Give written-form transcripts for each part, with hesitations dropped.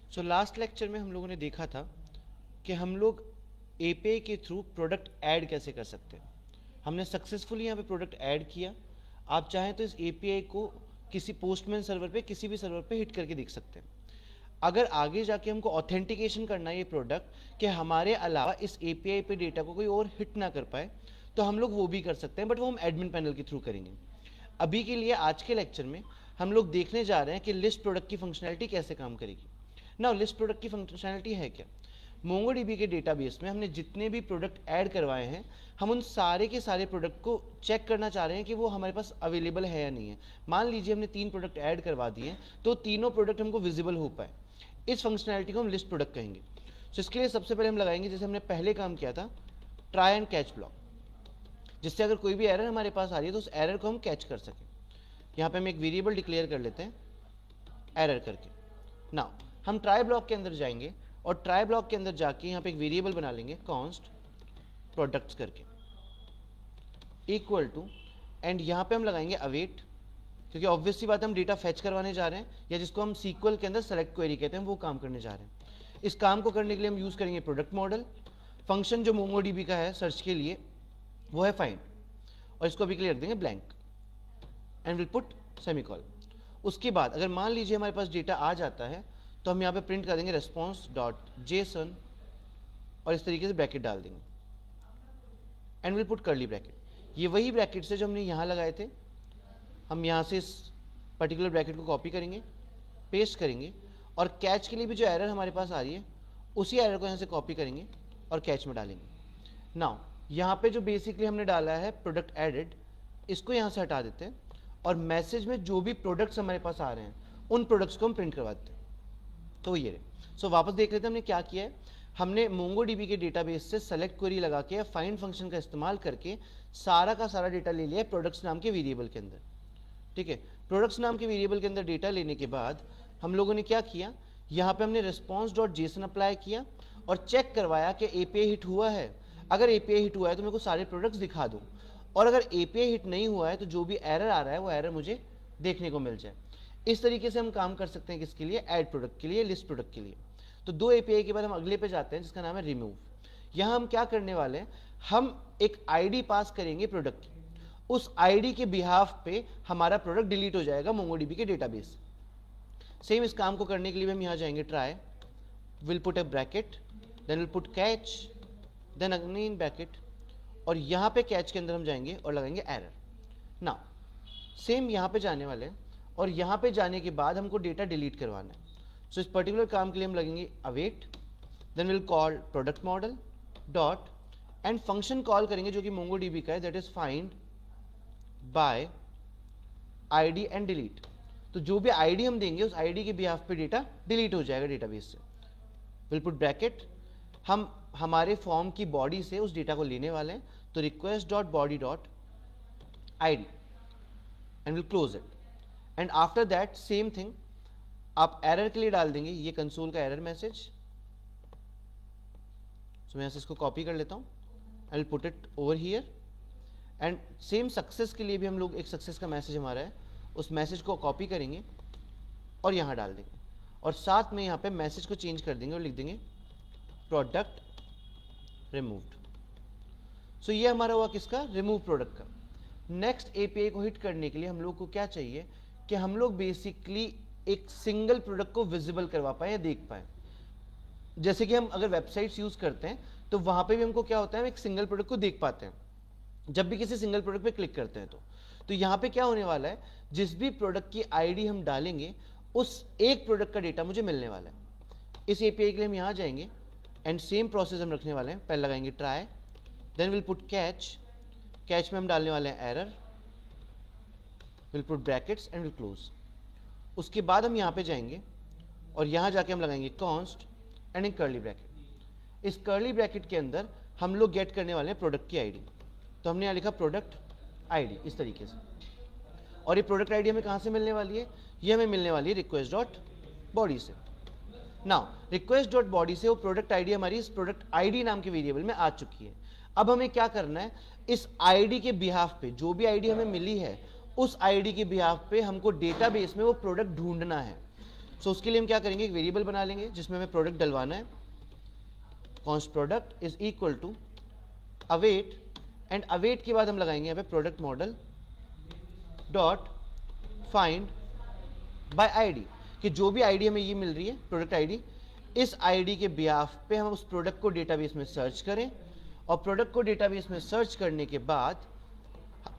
So last lecture में हम लोगों ने देखा था कि हम लोग एपीआई के थ्रू प्रोडक्ट ऐड कैसे कर सकते हैं। हमने सक्सेसफुली यहाँ पे प्रोडक्ट ऐड किया। आप चाहें तो इस एपीआई को किसी पोस्टमैन सर्वर पे, किसी भी सर्वर पे हिट करके देख सकते हैं। अगर आगे जाके हमको ऑथेंटिकेशन करना है ये प्रोडक्ट कि हमारे अलावा इस एपीआई पे डेटा को कोई और हिट ना कर पाए, तो हम लोग वो भी कर सकते हैं, बट वो हम एडमिन पैनल के थ्रू करेंगे। अभी के लिए आज के लेक्चर में हम लोग देखने जा रहे हैं कि लिस्ट प्रोडक्ट की फंक्शनैलिटी कैसे काम करेगी। नाउ लिस्ट प्रोडक्ट की फंक्शनैलिटी है क्या? मोंगोडीबी के डेटाबेस में हमने जितने भी प्रोडक्ट ऐड करवाए हैं, हम उन सारे के सारे प्रोडक्ट को चेक करना चाह रहे हैं कि वो हमारे पास अवेलेबल है या नहीं है। मान लीजिए हमने 3 प्रोडक्ट ऐड करवा दिए, तो तीनों प्रोडक्ट हमको विजिबल हो पाए। इस फंक्शनैलिटी को हम लिस्ट प्रोडक्ट कहेंगे। तो इसके लिए सबसे पहले हम लगाएंगे, जैसे हमने पहले काम किया था, ट्राई एंड कैच ब्लॉक, जिससे अगर कोई भी एरर हमारे पास आ रही है तो उस एरर को हम कैच कर सकें। यहाँ पे हम एक वेरिएबल डिक्लेयर कर लेते हैं एरर करके। नाउ हम ट्राई ब्लॉक के अंदर जाएंगे और ट्राई ब्लॉक के अंदर जाके यहाँ पे एक वेरिएबल बना लेंगे कॉन्स्ट प्रोडक्ट्स करके इक्वल टू, एंड यहाँ पे हम लगाएंगे अवेट, क्योंकि ऑब्वियसली बात हम डेटा फैच करवाने जा रहे हैं, या जिसको हम सीक्वल के अंदर सेलेक्ट क्वेरी कहते हैं, वो काम करने जा रहे हैं। इस काम को करने के लिए हम यूज़ करेंगे प्रोडक्ट मॉडल। फंक्शन जो मोंगोडीबी का है सर्च के लिए वो है फाइंड, और इसको अभी के लिए रख देंगे ब्लैंक एंड विल पुट सेमीकॉल। उसके बाद अगर मान लीजिए हमारे पास डेटा आ जाता है, तो हम यहाँ पे प्रिंट कर देंगे रेस्पॉन्स डॉट जेसन, और इस तरीके से ब्रैकेट डाल देंगे and will put curly bracket. ये वही ब्रैकेट से जो हमने यहाँ लगाए थे, हम यहाँ से इस पर्टिकुलर ब्रैकेट को कॉपी करेंगे, पेस्ट करेंगे, और कैच के लिए भी जो एरर हमारे पास आ रही है उसी एरर को यहाँ से कॉपी करेंगे और कैच में डालेंगे। नाउ यहाँ पे जो बेसिकली हमने डाला है प्रोडक्ट एडेड, इसको यहाँ से हटा देते हैं, और मैसेज में जो भी प्रोडक्ट्स हमारे पास आ रहे हैं उन प्रोडक्ट्स को हम प्रिंट करवा देते हैं। तो ये रहे। सो वापस देख लेते हैं हमने क्या किया है। हमने मोंगोडीबी के डेटाबेस से सेलेक्ट क्वेरी लगा के फाइंड फंक्शन का इस्तेमाल करके सारा का सारा डेटा ले लिया प्रोडक्ट्स नाम के वेरिएबल के अंदर। ठीक है, प्रोडक्ट्स नाम के वेरिएबल के अंदर डेटा लेने के बाद हम लोगों ने क्या किया, यहाँ पे हमने रिस्पॉन्स डॉट जेसन अप्लाई किया और चेक करवाया कि एपीआई हिट हुआ है। अगर एपीआई हिट हुआ है तो मेरे को सारे प्रोडक्ट्स दिखा दो, और अगर एपीआई हिट नहीं हुआ है तो जो भी एरर आ रहा है वो एरर मुझे देखने को मिल जाए। इस तरीके से हम काम कर सकते हैं किसके लिए, ऐड प्रोडक्ट के लिए, लिस्ट प्रोडक्ट के लिए। तो 2 एपीआई के बाद हम अगले पे जाते हैं जिसका नाम है रिमूव। यहाँ हम क्या करने वाले हैं, हम एक आईडी पास करेंगे प्रोडक्ट की, उस आईडी के बिहाफ पे हमारा प्रोडक्ट डिलीट हो जाएगा मोंगोडीबी के डेटाबेस। सेम इस काम को करने के लिए हम यहाँ जाएंगे try, will put a bracket, then will put catch, then again bracket, और यहाँ पे कैच के अंदर हम जाएंगे और लगाएंगे एरर। नाउ सेम यहाँ पे जाने वाले हैं, और यहाँ पे जाने के बाद हमको डेटा डिलीट करवाना है। सो इस पर्टिकुलर काम के लिए हम लगेंगे await, then will call product model dot, and function call करेंगे जो कि मोंगोडीबी का है, that is find by ID and delete. तो जो भी आईडी हम देंगे उस आईडी के बिहाफ पे डेटा डिलीट हो जाएगा डेटाबेस से। विल पुट ब्रैकेट, हम हमारे फॉर्म की बॉडी से उस डेटा को लेने वाले हैं, तो request dot body dot ID and will close it, and after that same thing आप एरर के लिए डाल देंगे ये कंसोल का एरर मैसेज। सो मैं इसको कॉपी कर लेता हूँ, I will put it over here, and same success के लिए भी हम लोग एक सक्सेस का मैसेज हमारा है, उस मैसेज को कॉपी करेंगे और यहाँ डाल देंगे, और साथ में यहाँ पे मैसेज को चेंज कर देंगे और लिख देंगे प्रोडक्ट रिमूव्ड। सो ये हमारा हुआ किसका, रिमूव प्रोडक्ट का। नेक्स्ट एपीआई को हिट करने के लिए हम लोग को क्या चाहिए कि हम लोग बेसिकली एक सिंगल प्रोडक्ट को विजिबल करवा पाए या देख पाए। जैसे कि हम अगर वेबसाइट्स यूज करते हैं तो वहां पे भी हमको क्या होता है, हम एक सिंगल प्रोडक्ट को देख पाते हैं जब भी किसी सिंगल प्रोडक्ट पे क्लिक करते हैं। तो यहाँ पे क्या होने वाला है, जिस भी प्रोडक्ट की आईडी हम डालेंगे उस एक प्रोडक्ट का डेटा मुझे मिलने वाला है। इस एपीआई के लिए हम यहाँ जाएंगे एंड सेम प्रोसेस हम रखने वाले हैं। पहले लगाएंगे try, then will put catch, catch में हम डालने वाले हैं error, will put brackets and will close. उसके बाद हम यहाँ पे जाएंगे और यहाँ जाके हम लगाएंगे const and in curly bracket. इस कर्ली ब्रैकेट के अंदर हम लोग गेट करने वाले हैं प्रोडक्ट की आईडी। तो हमने यहाँ लिखा प्रोडक्ट आईडी इस तरीके से, और ये प्रोडक्ट आईडी हमें कहाँ से मिलने वाली है, ये हमें मिलने वाली है रिक्वेस्ट डॉट बॉडी से। नाउ रिक्वेस्ट डॉट बॉडी से वो प्रोडक्ट आईडी हमारी इस प्रोडक्ट आईडी नाम के वेरिएबल में आ चुकी है। अब हमें क्या करना है, इस आईडी के बिहाफ पे जो भी आईडी हमें मिली है उस आईडी के बिहाफ पे हमको डेटाबेस में वो प्रोडक्ट ढूंढना है। सो उसके लिए हम क्या करेंगे, एक वेरिएबल बना लेंगे जिसमें हमें प्रोडक्ट डलवाना है। Const product is equal to await, and await के बाद हम लगाएंगे यहाँ पे product model dot find by ID, कि जो भी आईडी हमें ये मिल रही है प्रोडक्ट आईडी, इस आईडी के बिहाफ पे हम उस प्रोडक्ट को डेटाबेस में सर्च करें, और प्रोडक्ट को डेटाबेस में सर्च करने के बाद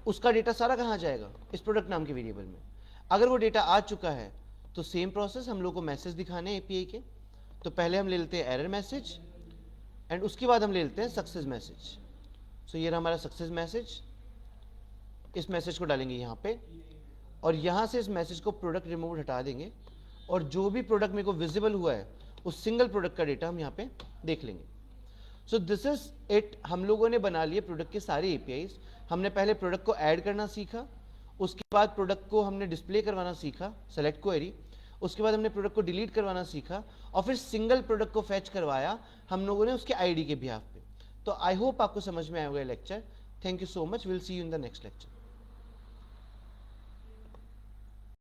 उसका डेटा सारा कहाँ जाएगा, इस प्रोडक्ट नाम के वेरिएबल में। अगर वो डेटा आ चुका है तो सेम प्रोसेस, हम लोग को मैसेज दिखाने हैं एपीआई के। तो पहले हम ले लेते हैं एरर मैसेज, एंड उसके बाद हम ले लेते हैं सक्सेस मैसेज। सो ये रहा हमारा सक्सेस मैसेज। इस मैसेज को डालेंगे यहाँ पे, और यहाँ से इस मैसेज को प्रोडक्ट रिमूव हटा देंगे, और जो भी प्रोडक्ट मेरे को विजिबल हुआ है उस सिंगल प्रोडक्ट का डेटा हम यहाँ पे देख लेंगे। So this is it. हम लोगों ने बना लिए प्रोडक्ट के सारे एपीआईज। हमने पहले प्रोडक्ट को ऐड करना सीखा, उसके बाद प्रोडक्ट को हमने डिस्प्ले करवाना सीखा, सेलेक्ट क्वेरी, उसके बाद हमने प्रोडक्ट को डिलीट करवाना सीखा, और फिर सिंगल प्रोडक्ट को फैच करवाया हम लोगों ने उसके आईडी के बिहाफ पे। तो आई होप आपको समझ में आया होगा lecture. Thank you so much, will see you in the next lecture.